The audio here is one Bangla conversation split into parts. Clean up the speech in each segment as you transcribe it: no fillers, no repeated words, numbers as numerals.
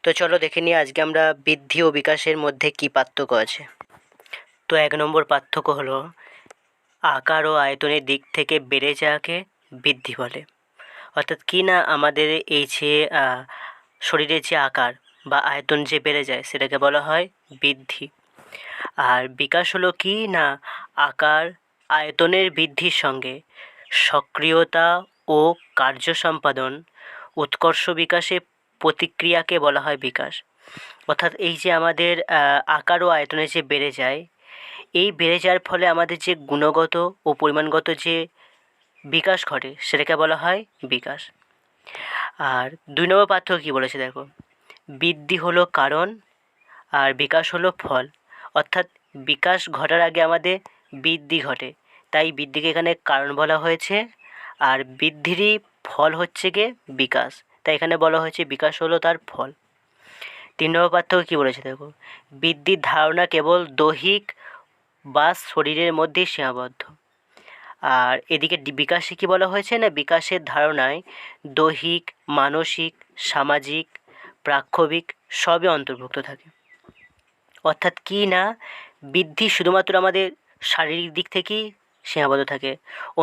তো চলো দেখে নিই আজকে আমরা বৃদ্ধি ও বিকাশের মধ্যে কী পার্থক্য আছে। তো 1 নম্বর পার্থক্য হলো আকার ও আয়তনের দিক থেকে বেড়ে যাওয়াকে বৃদ্ধি বলে। অর্থাৎ কি না আমাদের এই যে শরীরের যে আকার বা আয়তন যে বেড়ে যায় সেটাকে বলা হয় বৃদ্ধি। আর বিকাশ হলো কি না আকার আয়তনের বৃদ্ধির সঙ্গে সক্রিয়তা ও কার্য সম্পাদন উৎকর্ষ বিকাশের প্রতিক্রিয়াকে বলা হয় বিকাশ। অর্থাৎ এই যে আমাদের আকার ও আয়তনে যে বেড়ে যায়, এই বেড়ে যাওয়ার ফলে আমাদের যে গুণগত ও পরিমাণগত যে বিকাশ ঘটে সেটাকে বলা হয় বিকাশ। আর 2 নম্বর পার্থক্য কী বলেছে দেখো, বৃদ্ধি হলো কারণ আর বিকাশ হলো ফল। অর্থাৎ বিকাশ ঘটার আগে আমাদের বৃদ্ধি ঘটে, তাই বৃদ্ধিকে এখানে কারণ বলা হয়েছে, আর বৃদ্ধিরই ফল হচ্ছে গিয়ে বিকাশ, তাই এখানে বলা হয়েছে বিকাশ হলো তার ফল। 3 নম্বর পার্থক্য কী বলেছে দেখো, বৃদ্ধির ধারণা কেবল দৈহিক বা শরীরের মধ্যেই সীমাবদ্ধ। আর এদিকে বিকাশে কী বলা হয়েছে না, বিকাশের ধারণায় দৈহিক, মানসিক, সামাজিক, প্রাক্ষবিক সবই অন্তর্ভুক্ত থাকে। অর্থাৎ কি না বৃদ্ধি শুধুমাত্র আমাদের শারীরিক দিক থেকেই সীমাবদ্ধ থাকে,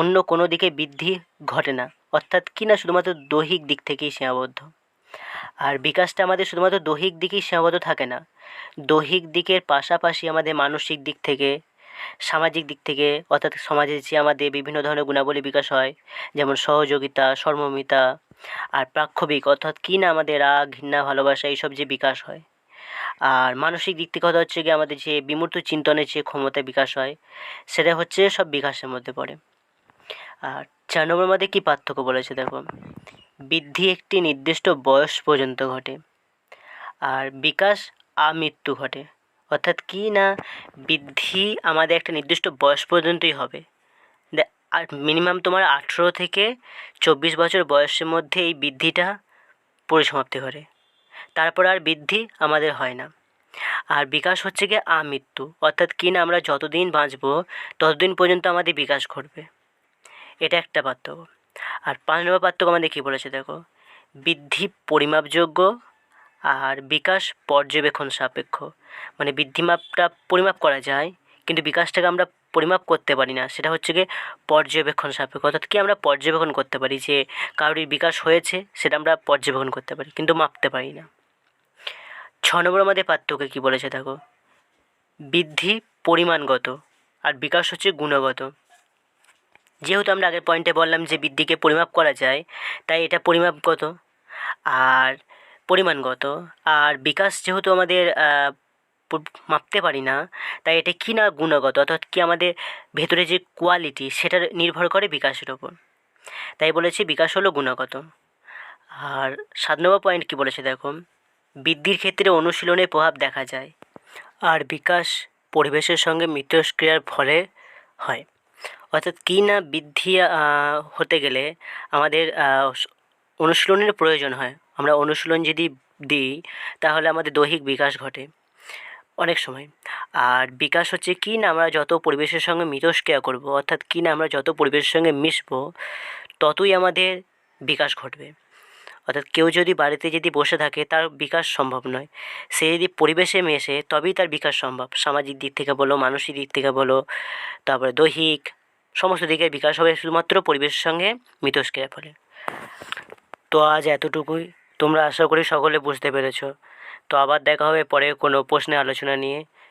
অন্য কোনো দিকে বৃদ্ধি ঘটে না। অর্থাৎ কি না শুধুমাত্র দৈহিক দিক থেকেই সীমাবদ্ধ। আর বিকাশটা আমাদের শুধুমাত্র দৈহিক দিকেই সীমাবদ্ধ থাকে না, দৈহিক দিকের পাশাপাশি আমাদের মানসিক দিক থেকে, সামাজিক দিক থেকে, অর্থাৎ সমাজে যে আমাদের বিভিন্ন ধরনের গুণাবলী বিকাশ হয়, যেমন সহযোগিতা, সহমর্মিতা, আর প্রাক্ষবিক অর্থাৎ কি না আমাদের রাগ, ঘৃণা, ভালোবাসা এইসব যে বিকাশ হয়। আর মানসিক দিক থেকে কথা হচ্ছে গিয়ে আমাদের যে বিমূর্ত চিন্তনের যে ক্ষমতা বিকাশ হয়, সেটা হচ্ছে সব বিকাশের মধ্যে পড়ে। আর 4 নম্বরের মধ্যে কী পার্থক্য বলেছে দেখো, বৃদ্ধি একটি নির্দিষ্ট বয়স পর্যন্ত ঘটে আর বিকাশ আমৃত্যু ঘটে। অর্থাৎ কি না বৃদ্ধি আমাদের একটা নির্দিষ্ট বয়স পর্যন্তই হবে, আর মিনিমাম তোমার 18 থেকে 24 বছর বয়সের মধ্যে এই বৃদ্ধিটা পরিসমাপ্তি ঘটে, তারপর আর বৃদ্ধি আমাদের হয় না। আর বিকাশ হচ্ছে গিয়ে আমৃত্যু, অর্থাৎ কি না আমরা যতদিন বাঁচবো ততদিন পর্যন্ত আমাদের বিকাশ ঘটবে, এটা একটা পার্থক্য। আর 5 নম্বর পার্থক্য আমাদের কী বলেছে দেখো, বৃদ্ধি পরিমাপযোগ্য আর বিকাশ পর্যবেক্ষণ সাপেক্ষ। মানে বৃদ্ধিমাপটা পরিমাপ করা যায়, কিন্তু বিকাশটাকে আমরা পরিমাপ করতে পারি না, সেটা হচ্ছে গিয়ে পর্যবেক্ষণ সাপেক্ষ। অর্থাৎ কি আমরা পর্যবেক্ষণ করতে পারি যে কারোর বিকাশ হয়েছে, সেটা আমরা পর্যবেক্ষণ করতে পারি কিন্তু মাপতে পারি না। 6 নম্বর আমাদের পার্থক্য কী বলেছে দেখো, বৃদ্ধি পরিমাণগত আর বিকাশ হচ্ছে গুণগত। যেহেতু আমরা আগের পয়েন্টে বললাম যে বৃদ্ধিকে পরিমাপ করা যায়, তাই এটা পরিমাপগত আর পরিমাণগত। আর বিকাশ যেহেতু আমাদের মাপতে পারি না, তাই এটা কি না গুণগত, অর্থাৎ কি আমাদের ভেতরে যে কোয়ালিটি সেটা নির্ভর করে বিকাশের ওপর, তাই বলেছি বিকাশ হলো গুণগত। আর 7 নম্বর পয়েন্ট কী বলেছে দেখো, বৃদ্ধির ক্ষেত্রে অনুশীলনের প্রভাব দেখা যায় আর বিকাশ পরিবেশের সঙ্গে মিথস্ক্রিয়ার ফলে হয়। অর্থাৎ কি না বৃদ্ধি হতে গেলে আমাদের অনুশীলনের প্রয়োজন হয়। আমরা অনুশীলন যদি দিই তাহলে আমাদের দৈহিক বিকাশ ঘটে অনেক সময়। আর বিকাশ হচ্ছে কি না আমরা যত পরিবেশের সঙ্গে মিথস্ক্রিয়া করব, অর্থাৎ কি না আমরা যত পরিবেশের সঙ্গে মিশবো ততই আমাদের বিকাশ ঘটবে। অর্থাৎ কেউ যদি বাড়িতে যদি বসে থাকে তার বিকাশ সম্ভব নয়, সে যদি পরিবেশে মেশে তবেই তার বিকাশ সম্ভব। সামাজিক দিক থেকে বলো, মানসিক দিক থেকে বলো, তারপরে দৈহিক সমস্ত দিকের বিকাশ হবে শুধুমাত্র পরিবেশের সঙ্গে মিথস্ক্রিয়ার ফলে। তো আজ এতটুকুই, তোমরা আশা করি সকলে বুঝতে পেরেছো। তো আবার দেখা হবে পরে কোনো প্রশ্নের আলোচনা নিয়ে।